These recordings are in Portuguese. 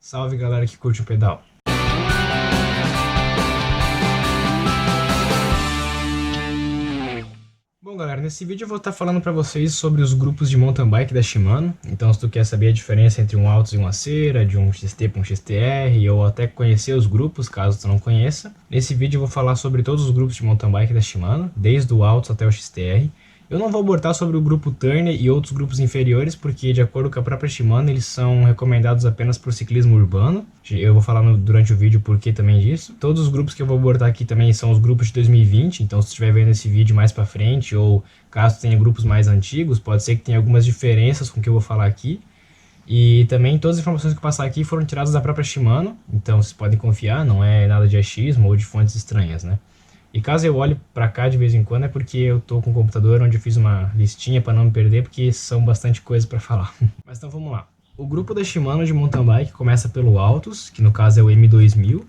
Salve galera que curte o pedal. Bom galera, nesse vídeo eu vou estar falando para vocês sobre os grupos de mountain bike da Shimano. Então se tu quer saber a diferença entre um Altus e uma Acera, de um XT para um XTR, ou até conhecer os grupos, caso tu não conheça, nesse vídeo eu vou falar sobre todos os grupos de mountain bike da Shimano, desde o Altus até o XTR. Eu não vou abordar sobre o grupo Turner e outros grupos inferiores, porque de acordo com a própria Shimano, eles são recomendados apenas para o ciclismo urbano. Eu vou falar durante o vídeo por que também disso. Todos os grupos que eu vou abordar aqui também são os grupos de 2020, então se estiver vendo esse vídeo mais para frente, ou caso tenha grupos mais antigos, pode ser que tenha algumas diferenças com o que eu vou falar aqui. E também todas as informações que eu passar aqui foram tiradas da própria Shimano, então vocês podem confiar, não é nada de achismo ou de fontes estranhas, né? E caso eu olhe para cá de vez em quando é porque eu tô com um computador onde eu fiz uma listinha para não me perder, porque são bastante coisas para falar. Mas então vamos lá. O grupo da Shimano de mountain bike começa pelo Altus, que no caso é o M2000,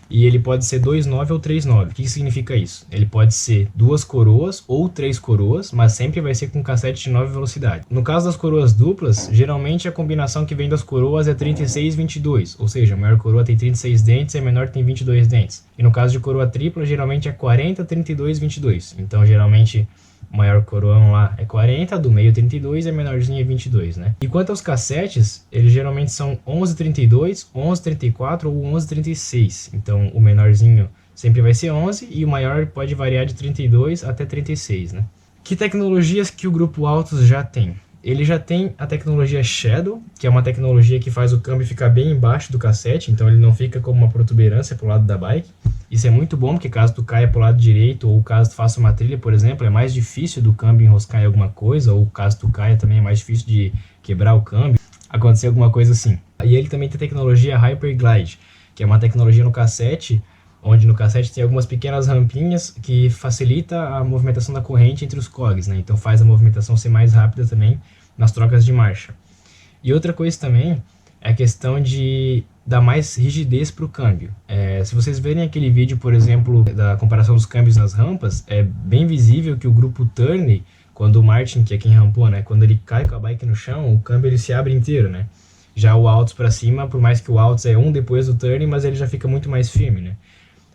e ele pode ser 2.9 ou 3.9. O que significa isso? Ele pode ser 2 coroas ou 3 coroas, mas sempre vai ser com cassete de 9 velocidade. No caso das coroas duplas, geralmente a combinação que vem das coroas é 36-22, ou seja, a maior coroa tem 36 dentes e a menor tem 22 dentes. E no caso de coroa tripla, geralmente é 40-32-22. Então, geralmente, o maior coroão lá é 40, do meio 32 e a menorzinha é 22, né? E quanto aos cassetes, eles geralmente são 11.32, 11.34 ou 11.36. Então, o menorzinho sempre vai ser 11 e o maior pode variar de 32 até 36, né? Que tecnologias que o grupo Altus já tem? Ele já tem a tecnologia Shadow, que é uma tecnologia que faz o câmbio ficar bem embaixo do cassete, então ele não fica como uma protuberância pro lado da bike. Isso é muito bom, porque caso tu caia pro lado direito, ou caso tu faça uma trilha, por exemplo, é mais difícil do câmbio enroscar em alguma coisa, ou caso tu caia também é mais difícil de quebrar o câmbio, acontecer alguma coisa assim. E ele também tem a tecnologia Hyperglide, que é uma tecnologia no cassete, onde no cassete tem algumas pequenas rampinhas que facilita a movimentação da corrente entre os cogs, né? Então faz a movimentação ser mais rápida também nas trocas de marcha. E outra coisa também é a questão de dar mais rigidez para o câmbio. Se vocês verem aquele vídeo, por exemplo, da comparação dos câmbios nas rampas, é bem visível que o grupo Turner, quando o Martin, que é quem rampou, né, quando ele cai com a bike no chão, o câmbio ele se abre inteiro, né? Já o Altus para cima, por mais que o Altus é um depois do Turner, mas ele já fica muito mais firme, né?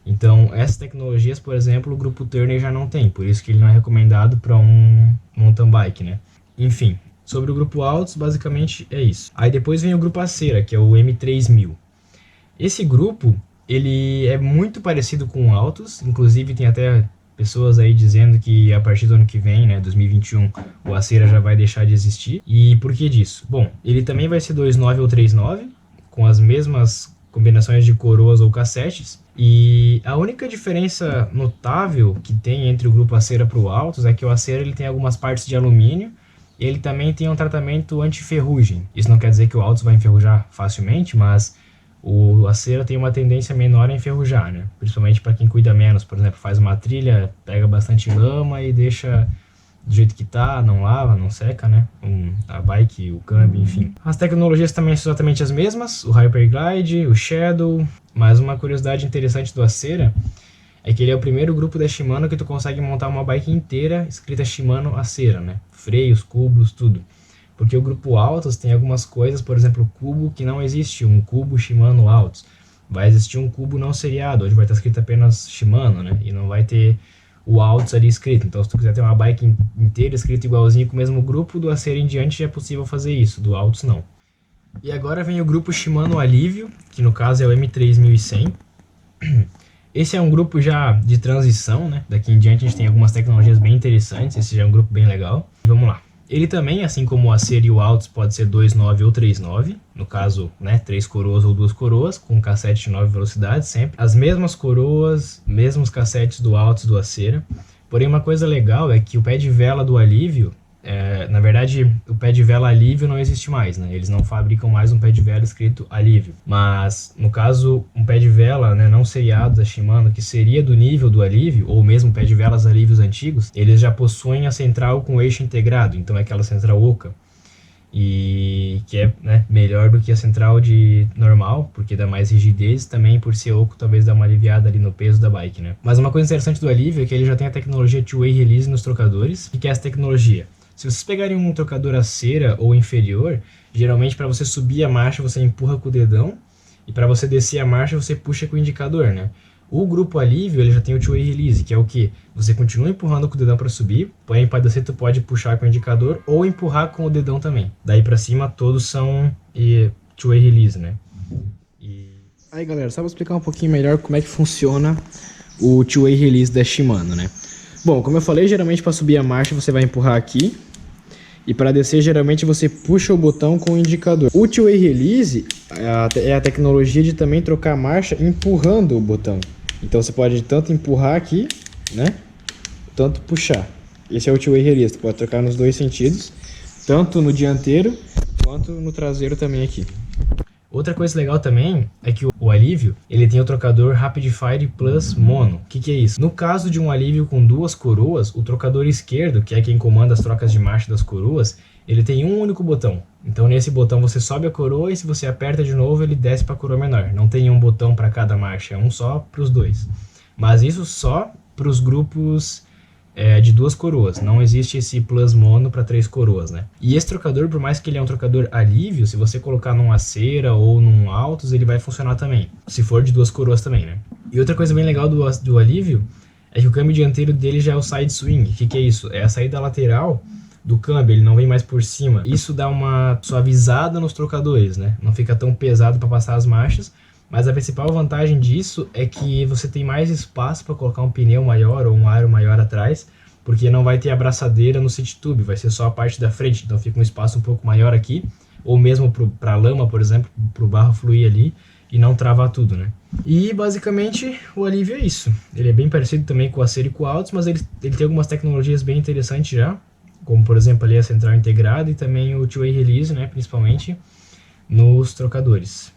Então, essas tecnologias, por exemplo, o grupo Turner já não tem, por isso que ele não é recomendado para um mountain bike, né? Enfim, sobre o grupo Altus, basicamente é isso. Aí depois vem o grupo Acera, que é o M3000. Esse grupo, ele é muito parecido com o Altus, inclusive tem até pessoas aí dizendo que a partir do ano que vem, né, 2021, o Acera já vai deixar de existir. E por que disso? Bom, ele também vai ser 2.9 ou 3.9, com as mesmas combinações de coroas ou cassetes. E a única diferença notável que tem entre o grupo Acera para o Altus é que o Acera ele tem algumas partes de alumínio. Ele também tem um tratamento anti-ferrugem. Isso não quer dizer que o Altus vai enferrujar facilmente, mas o Acera tem uma tendência menor a enferrujar, né? Principalmente para quem cuida menos, por exemplo, faz uma trilha, pega bastante lama e deixa do jeito que tá, não lava, não seca, né? A bike, o câmbio, enfim. As tecnologias também são exatamente as mesmas, o Hyperglide, o Shadow, mas uma curiosidade interessante do Acera é que ele é o primeiro grupo da Shimano que tu consegue montar uma bike inteira escrita Shimano Acera, né? Freios, cubos, tudo. Porque o grupo Altus tem algumas coisas, por exemplo, o cubo que não existe, um cubo Shimano Altus. Vai existir um cubo não seriado, onde vai estar escrito apenas Shimano, né? E não vai ter o Altus ali escrito. Então se tu quiser ter uma bike inteira escrita igualzinho com o mesmo grupo, do Acera em diante já é possível fazer isso, do Altus não. E agora vem o grupo Shimano Alívio, que no caso é o M3100. Esse é um grupo já de transição, né? Daqui em diante a gente tem algumas tecnologias bem interessantes, esse já é um grupo bem legal. Vamos lá. Ele também, assim como o Acera e o Altus, pode ser 2.9 ou 3.9, no caso, né, 3 coroas ou 2 coroas, com cassete de 9 velocidades sempre. As mesmas coroas, mesmos cassetes do Altus e do Acera. Porém, uma coisa legal é que o pé de vela do Alívio, na verdade, o pé de vela Alívio não existe mais, né? Eles não fabricam mais um pé de vela escrito Alívio. Mas, no caso, um pé de vela, né, não seriado da Shimano, que seria do nível do Alívio, ou mesmo pé de velas Alívios antigos, eles já possuem a central com eixo integrado, então é aquela central oca. E que é, né, melhor do que a central de normal, porque dá mais rigidez, também por ser oco talvez dá uma aliviada ali no peso da bike, né? Mas uma coisa interessante do Alívio é que ele já tem a tecnologia two-way release nos trocadores. O que é essa tecnologia? Se vocês pegarem um trocador Acera ou inferior, geralmente para você subir a marcha você empurra com o dedão E para você descer a marcha, você puxa com o indicador, né? O grupo alívio, ele já tem o two-way release, que é o que? Você continua empurrando com o dedão para subir, porém para descer tu pode puxar com o indicador ou empurrar com o dedão também. Daí para cima todos são two-way release, né? Aí galera, só vou explicar um pouquinho melhor como é que funciona o two-way release da Shimano, né? Bom, como eu falei, geralmente para subir a marcha você vai empurrar aqui. E para descer, geralmente você puxa o botão com o indicador. O two-way release é a tecnologia de também trocar a marcha empurrando o botão. Então você pode tanto empurrar aqui, né? Tanto puxar. Esse é o two-way release. Você pode trocar nos dois sentidos, tanto no dianteiro quanto no traseiro também aqui. Outra coisa legal também é que o alívio, ele tem o trocador Rapid Fire Plus Mono. O que é isso? No caso de um alívio com duas coroas, o trocador esquerdo, que é quem comanda as trocas de marcha das coroas, ele tem um único botão. Então nesse botão você sobe a coroa e se você aperta de novo ele desce para a coroa menor. Não tem um botão para cada marcha, é um só para os dois. Mas isso só para os grupos de duas coroas, não existe esse plus mono para três coroas, né? E esse trocador, por mais que ele é um trocador alívio, se você colocar num Acera ou num Altos, ele vai funcionar também, se for de duas coroas também, né? E outra coisa bem legal do alívio é que o câmbio dianteiro dele já é o side swing. O que é isso? É a saída lateral do câmbio, ele não vem mais por cima. Isso dá uma suavizada nos trocadores, né? Não fica tão pesado para passar as marchas. Mas a principal vantagem disso é que você tem mais espaço para colocar um pneu maior ou um aro maior atrás, porque não vai ter abraçadeira no seat tube, vai ser só a parte da frente, então fica um espaço um pouco maior aqui, ou mesmo para a lama, por exemplo, para o barro fluir ali e não travar tudo, né? E basicamente o alívio é isso. Ele é bem parecido também com o Acera e com o Altos, mas ele tem algumas tecnologias bem interessantes já, como por exemplo ali a central integrada e também o two-way release, né, principalmente nos trocadores.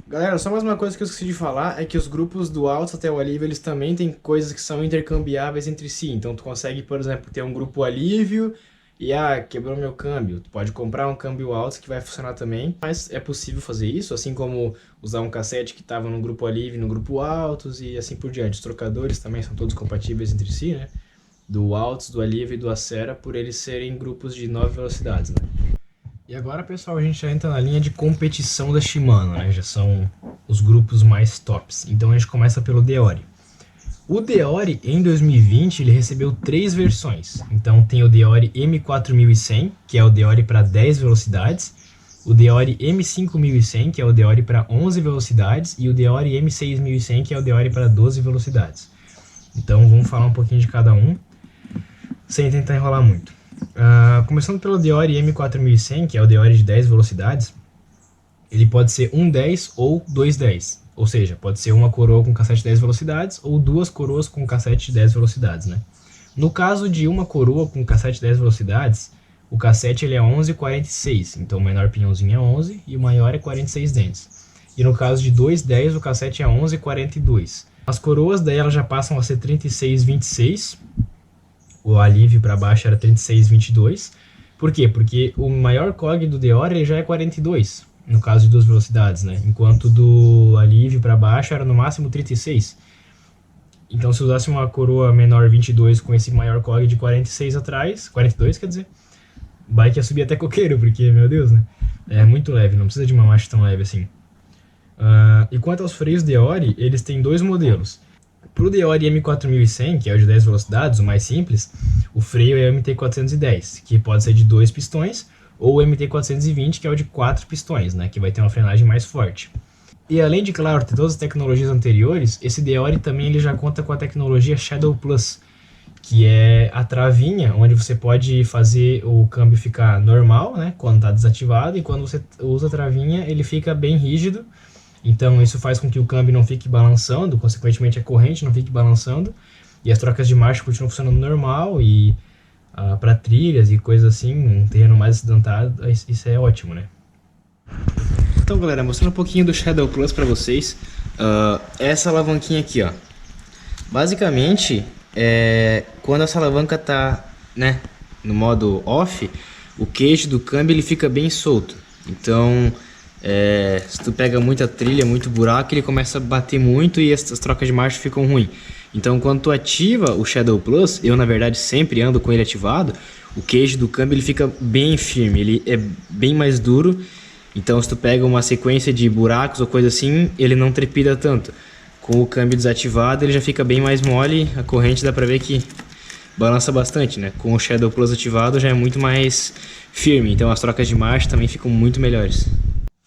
Galera, só mais uma coisa que eu esqueci de falar é que os grupos do Altos até o alívio, eles também têm coisas que são intercambiáveis entre si. Então tu consegue, por exemplo, ter um grupo alívio e quebrou meu câmbio. Tu pode comprar um câmbio Altos que vai funcionar também, mas é possível fazer isso, assim como usar um cassete que estava no grupo alívio e no grupo Altos e assim por diante. Os trocadores também são todos compatíveis entre si, né? Do Altos, do alívio e do Acera, por eles serem grupos de 9 velocidades, né? E agora, pessoal, a gente já entra na linha de competição da Shimano, né? Já são os grupos mais tops. Então a gente começa pelo Deore. O Deore, em 2020, ele recebeu 3 versões. Então tem o Deore M4100, que é o Deore para 10 velocidades, o Deore M5100, que é o Deore para 11 velocidades, e o Deore M6100, que é o Deore para 12 velocidades. Então vamos falar um pouquinho de cada um, sem tentar enrolar muito. Começando pelo Deore M4100, que é o Deore de 10 velocidades, ele pode ser 1.10 ou 2.10, ou seja, pode ser uma coroa com cassete de 10 velocidades ou duas coroas com cassete de 10 velocidades, né? No caso de uma coroa com cassete de 10 velocidades, o cassete ele é 11,46, então o menor pinhãozinho é 11 e o maior é 46 dentes. E no caso de 2.10, o cassete é 11,42. As coroas daí elas já passam a ser 36,26. O alívio para baixo era 36,22. Por quê? Porque o maior COG do Deore ele já é 42, no caso de duas velocidades, né? Enquanto do alívio para baixo era no máximo 36. Então se usasse uma coroa menor 22 com esse maior COG de 46 atrás, 42 quer dizer, o bike ia subir até coqueiro, porque, meu Deus, né? É muito leve, não precisa de uma marcha tão leve assim. E quanto aos freios Deore, eles têm dois modelos. Para o Deore M4100, que é o de 10 velocidades, o mais simples, o freio é o MT410, que pode ser de 2 pistões, ou o MT420, que é o de 4 pistões, né, que vai ter uma frenagem mais forte. E além de, claro, ter todas as tecnologias anteriores, esse Deore também ele já conta com a tecnologia Shadow Plus, que é a travinha onde você pode fazer o câmbio ficar normal, né, quando está desativado, e quando você usa a travinha ele fica bem rígido. Então isso faz com que o câmbio não fique balançando, consequentemente a corrente não fique balançando, e as trocas de marcha continuam funcionando normal, e para trilhas e coisas assim, um terreno mais acidentado, isso é ótimo, né? Então galera, mostrando um pouquinho do Shadow Plus para vocês, essa alavanquinha aqui, ó, basicamente, quando essa alavanca tá, né, no modo off, o queixo do câmbio ele fica bem solto, então se tu pega muita trilha, muito buraco, ele começa a bater muito e as trocas de marcha ficam ruins. Então quando tu ativa o Shadow Plus, eu na verdade sempre ando com ele ativado, o queixo do câmbio ele fica bem firme, ele é bem mais duro, Então se tu pega uma sequência de buracos ou coisa assim, ele não trepida tanto. Com o câmbio desativado ele já fica bem mais mole, a corrente dá pra ver que balança bastante, né? Com o Shadow Plus ativado já é muito mais firme, então as trocas de marcha também ficam muito melhores.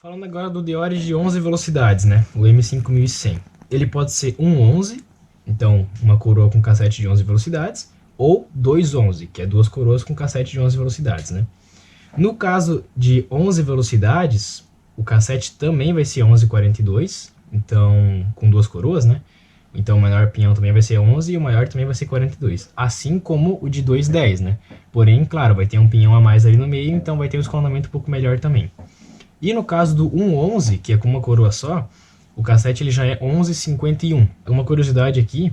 Falando agora do Deore de 11 velocidades, né? O M5100. Ele pode ser um 11, então uma coroa com cassete de 11 velocidades, ou 211, que é duas coroas com cassete de 11 velocidades, né? No caso de 11 velocidades, o cassete também vai ser 1142, então com duas coroas, né? Então o menor pinhão também vai ser 11 e o maior também vai ser 42, assim como o de 210, né? Porém, claro, vai ter um pinhão a mais ali no meio, então vai ter um escalonamento um pouco melhor também. E no caso do 111, que é com uma coroa só, o cassete ele já é 1151. Uma curiosidade aqui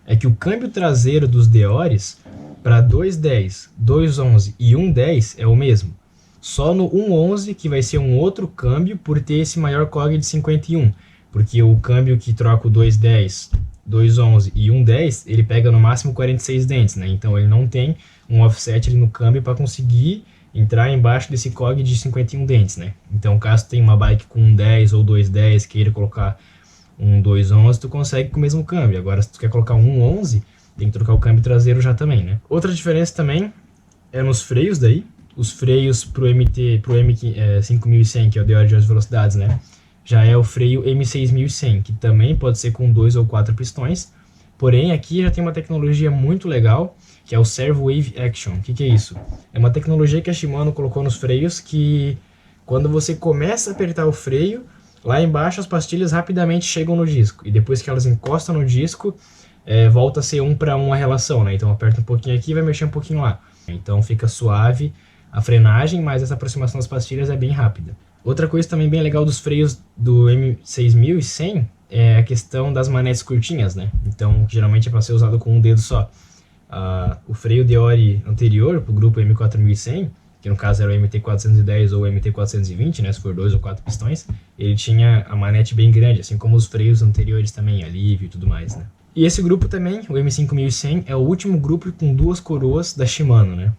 é que o câmbio traseiro dos Deores para 210, 211 e 110 é o mesmo. Só no 111 que vai ser um outro câmbio por ter esse maior COG de 51. Porque o câmbio que troca o 210, 211 e 110, ele pega no máximo 46 dentes, né? Então ele não tem um offset ali no câmbio para conseguir entrar embaixo desse COG de 51 dentes, né? Então caso tem uma bike com 110 ou 210, queira colocar um 211, tu consegue com o mesmo câmbio. Agora se tu quer colocar um 11, tem que trocar o câmbio traseiro já também, né? Outra diferença também é nos freios daí. Os freios pro M5100, que é o Deore de 11 velocidades, né? Já é o freio M6100, que também pode ser com 2 ou 4 pistões. Porém, aqui já tem uma tecnologia muito legal, que é o Servo Wave Action. O que é isso? É uma tecnologia que a Shimano colocou nos freios que, quando você começa a apertar o freio, lá embaixo as pastilhas rapidamente chegam no disco. E depois que elas encostam no disco, volta a ser 1 para 1 a relação, né? Então aperta um pouquinho aqui e vai mexer um pouquinho lá. Então fica suave a frenagem, mas essa aproximação das pastilhas é bem rápida. Outra coisa também bem legal dos freios do M6100 é a questão das manetes curtinhas, né? Então, geralmente é para ser usado com um dedo só. O freio Deore anterior, para o grupo M4100, que no caso era o MT410 ou o MT420, né? Se for 2 ou 4 pistões, ele tinha a manete bem grande, assim como os freios anteriores também, alívio e tudo mais, né? E esse grupo também, o M5100, é o último grupo com duas coroas da Shimano, né?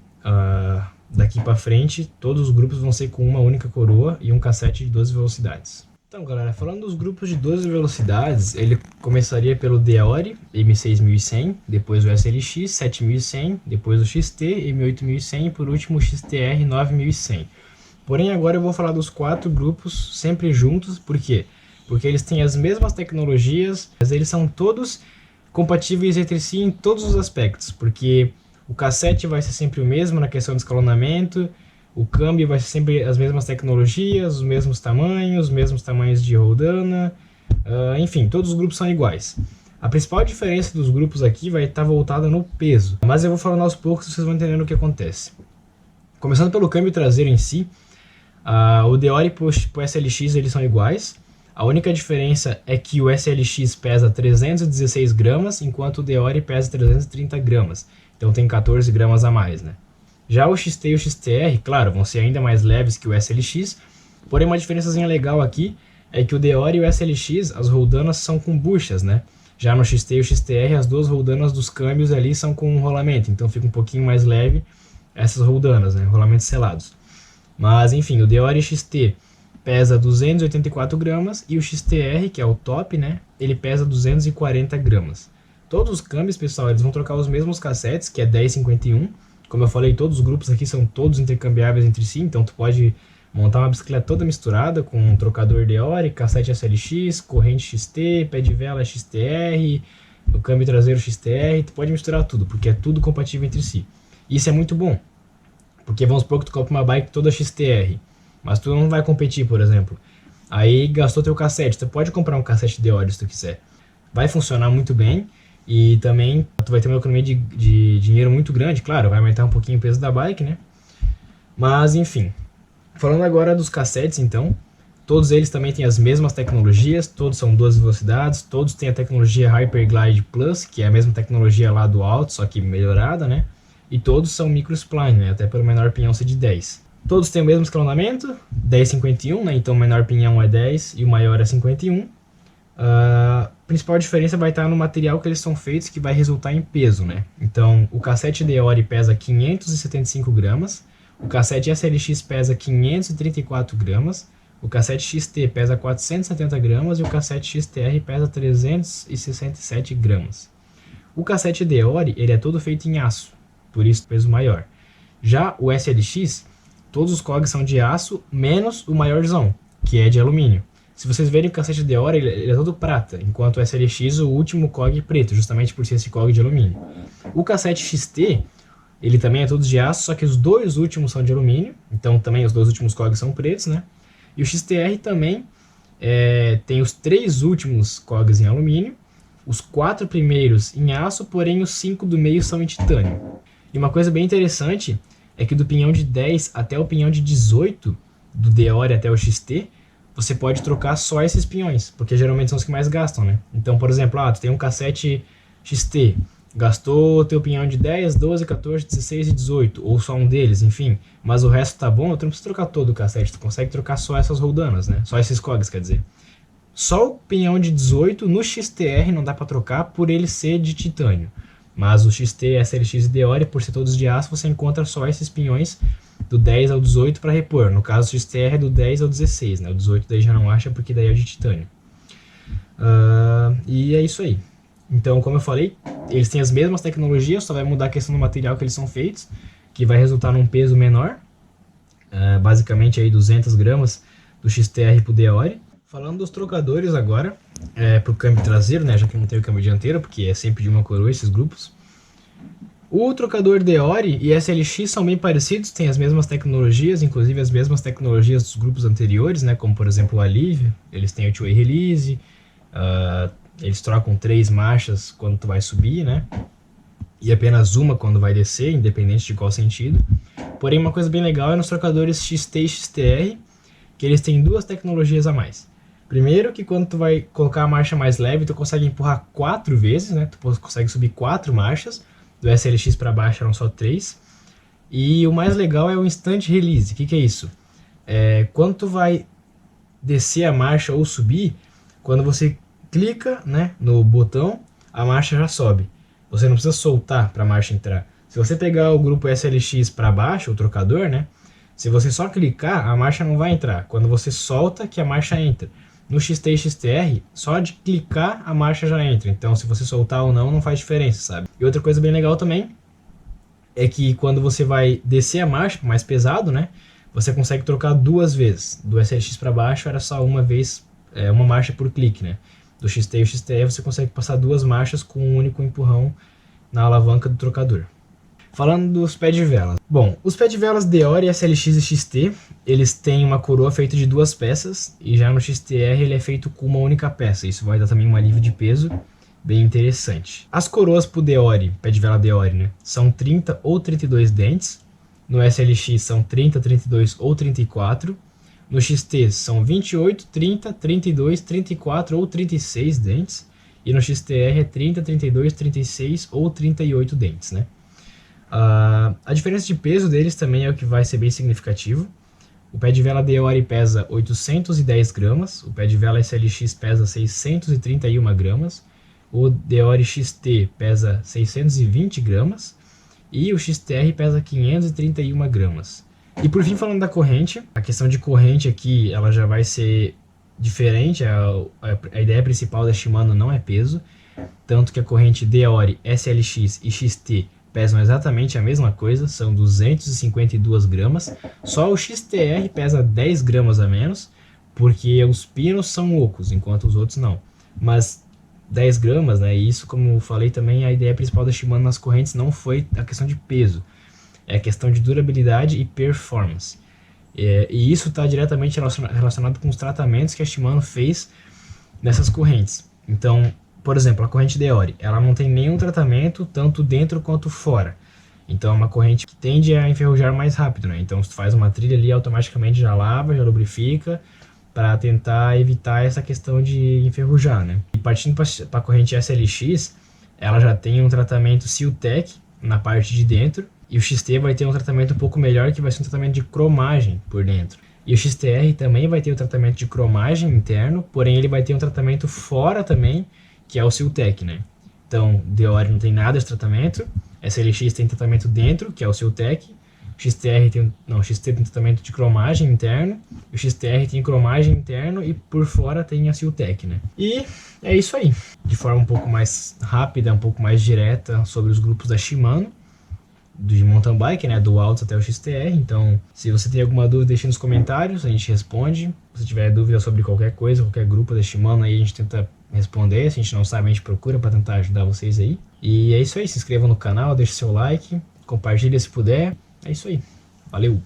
Daqui para frente, todos os grupos vão ser com uma única coroa e um cassete de 12 velocidades. Então, galera, falando dos grupos de 12 velocidades, ele começaria pelo Deore M6100, depois o SLX 7100, depois o XT M8100 e por último o XTR 9100. Porém, agora eu vou falar dos 4 grupos sempre juntos, por quê? Porque eles têm as mesmas tecnologias, mas eles são todos compatíveis entre si em todos os aspectos, porque o cassete vai ser sempre o mesmo na questão de escalonamento, o câmbio vai ser sempre as mesmas tecnologias, os mesmos tamanhos de roldana, enfim, todos os grupos são iguais. A principal diferença dos grupos aqui vai estar voltada no peso, mas eu vou falando aos poucos e vocês vão entendendo o que acontece. Começando pelo câmbio traseiro em si, o Deore e o SLX eles são iguais. A única diferença é que o SLX pesa 316 gramas, enquanto o Deore pesa 330 gramas. Então tem 14 gramas a mais, né? Já o XT e o XTR, claro, vão ser ainda mais leves que o SLX, porém uma diferençazinha legal aqui é que o Deore e o SLX, as roldanas são com buchas, né? Já no XT e o XTR, as duas roldanas dos câmbios ali são com rolamento, então fica um pouquinho mais leve essas roldanas, né? Rolamentos selados. Mas enfim, o Deore XT pesa 284 gramas e o XTR, que é o top, né? Ele pesa 240 gramas. Todos os câmbios, pessoal, eles vão trocar os mesmos cassetes, que é 1051. Como eu falei, todos os grupos aqui são todos intercambiáveis entre si, então tu pode montar uma bicicleta toda misturada com um trocador Deore, cassete SLX, corrente XT, pé de vela XTR, o câmbio traseiro XTR, tu pode misturar tudo, porque é tudo compatível entre si. Isso é muito bom, porque vamos supor que tu compra uma bike toda XTR, mas tu não vai competir, por exemplo. Aí gastou teu cassete, tu pode comprar um cassete Deore se tu quiser. Vai funcionar muito bem. E também tu vai ter uma economia de dinheiro muito grande, claro, vai aumentar um pouquinho o peso da bike, né? Mas enfim, falando agora dos cassetes então, todos eles também têm as mesmas tecnologias, todos são 12 velocidades, todos têm a tecnologia Hyperglide Plus, que é a mesma tecnologia lá do Alto, só que melhorada, né? E todos são microspline, né? Até pelo menor pinhão ser de 10. Todos têm o mesmo escalonamento, 10-51, né? Então o menor pinhão é 10 e o maior é 51. A principal diferença vai estar no material que eles são feitos, que vai resultar em peso, né? Então, o cassete Deore pesa 575 gramas, o cassete SLX pesa 534 gramas, O cassete XT pesa 470 gramas e o cassete XTR pesa 367 gramas. O cassete Deore, ele é todo feito em aço, por isso peso maior. Já o SLX, todos os cogs são de aço, menos o maiorzão, que é de alumínio. Se vocês verem o cassete Deore, ele é todo prata, enquanto o SLX, o último cog é preto, justamente por ser esse cog de alumínio. O cassete XT, ele também é todo de aço, só que os dois últimos são de alumínio, então também os dois últimos cogs são pretos, né? E o XTR também tem os 3 últimos cogs em alumínio, os 4 primeiros em aço, porém os 5 do meio são em titânio. E uma coisa bem interessante é que do pinhão de 10 até o pinhão de 18, do Deore até o XT, você pode trocar só esses pinhões, porque geralmente são os que mais gastam, né? Então, por exemplo, tu tem um cassete XT, gastou teu pinhão de 10, 12, 14, 16 e 18, ou só um deles, enfim, mas o resto tá bom, tu não precisa trocar todo o cassete, tu consegue trocar só essas roldanas, né? Só esses cogs, quer dizer. Só o pinhão de 18 no XTR não dá para trocar por ele ser de titânio. Mas o XT, SLX e Deore, por ser todos de aço, você encontra só esses pinhões do 10 ao 18 para repor. No caso, o XTR é do 10 ao 16, né? O 18 daí já não acha porque daí é de titânio. E é isso aí. Então, como eu falei, eles têm as mesmas tecnologias, só vai mudar a questão do material que eles são feitos, que vai resultar num peso menor, basicamente aí 200 gramas do XTR para o Deore. Falando dos trocadores agora, para o câmbio traseiro, né, já que não tem o câmbio dianteiro, porque é sempre de uma coroa esses grupos. O trocador Deore e SLX são bem parecidos, têm as mesmas tecnologias, inclusive as mesmas tecnologias dos grupos anteriores, né, como por exemplo o Alívio, eles têm o two-way release, eles trocam 3 marchas quando tu vai subir, né, e apenas uma quando vai descer, independente de qual sentido. Porém, uma coisa bem legal é nos trocadores XT e XTR, que eles têm 2 tecnologias a mais. Primeiro, que quando tu vai colocar a marcha mais leve, tu consegue empurrar 4 vezes, né? Tu consegue subir 4 marchas. Do SLX para baixo eram só 3. E o mais legal é o Instant Release. O que é isso? Quando tu vai descer a marcha ou subir, quando você clica, né, no botão, a marcha já sobe. Você não precisa soltar para a marcha entrar. Se você pegar o grupo SLX para baixo, o trocador, né? Se você só clicar, a marcha não vai entrar. Quando você solta, que a marcha entra. No XT e XTR, só de clicar a marcha já entra. Então, se você soltar ou não, não faz diferença, sabe? E outra coisa bem legal também é que quando você vai descer a marcha, mais pesado, né? Você consegue trocar 2 vezes. Do SLX para baixo era só uma vez, uma marcha por clique, né? Do XT e XTR você consegue passar 2 marchas com um único empurrão na alavanca do trocador. Falando dos pés de velas. Bom, os pés de velas Deore, SLX e XT, eles têm uma coroa feita de 2 peças, e já no XTR ele é feito com uma única peça. Isso vai dar também um alívio de peso bem interessante. As coroas pro Deore, pé de vela Deore, né, são 30 ou 32 dentes. No SLX são 30, 32 ou 34. No XT são 28, 30, 32, 34 ou 36 dentes. E no XTR é 30, 32, 36 ou 38 dentes, né? A diferença de peso deles também é o que vai ser bem significativo. O pé de vela Deore pesa 810 gramas, o pé de vela SLX pesa 631 gramas, o Deore XT pesa 620 gramas e o XTR pesa 531 gramas. E por fim, falando da corrente, a questão de corrente aqui ela já vai ser diferente, a ideia principal da Shimano não é peso, tanto que a corrente Deore, SLX e XT pesam exatamente a mesma coisa, são 252 gramas, só o XTR pesa 10 gramas a menos, porque os pinos são ocos, enquanto os outros não. Mas 10 gramas, né, e isso, como eu falei também, a ideia principal da Shimano nas correntes não foi a questão de peso, é a questão de durabilidade e performance. E isso está diretamente relacionado com os tratamentos que a Shimano fez nessas correntes. Então, por exemplo, a corrente Deore, ela não tem nenhum tratamento tanto dentro quanto fora. Então é uma corrente que tende a enferrujar mais rápido, né? Então se tu faz uma trilha ali, automaticamente já lava, já lubrifica, para tentar evitar essa questão de enferrujar, né? E partindo para a corrente SLX, ela já tem um tratamento Sealtech na parte de dentro, e o XT vai ter um tratamento um pouco melhor, que vai ser um tratamento de cromagem por dentro. E o XTR também vai ter um tratamento de cromagem interno, porém ele vai ter um tratamento fora também, que é o Sealtech, né? Então, Deore não tem nada de tratamento, SLX tem tratamento dentro, que é o Sealtech, XTR tem, não, XT tem tratamento de cromagem interno, o XTR tem cromagem interno e por fora tem a Siltec, né? E é isso aí, de forma um pouco mais rápida, um pouco mais direta sobre os grupos da Shimano, de mountain bike, né, do Altos até o XTR. Então, se você tem alguma dúvida, deixe nos comentários, a gente responde. Se tiver dúvida sobre qualquer coisa, qualquer grupo da Shimano, aí a gente tenta responder. Se a gente não sabe, a gente procura para tentar ajudar vocês aí. E é isso aí, se inscreva no canal, deixe seu like, compartilhe se puder. É isso aí, valeu!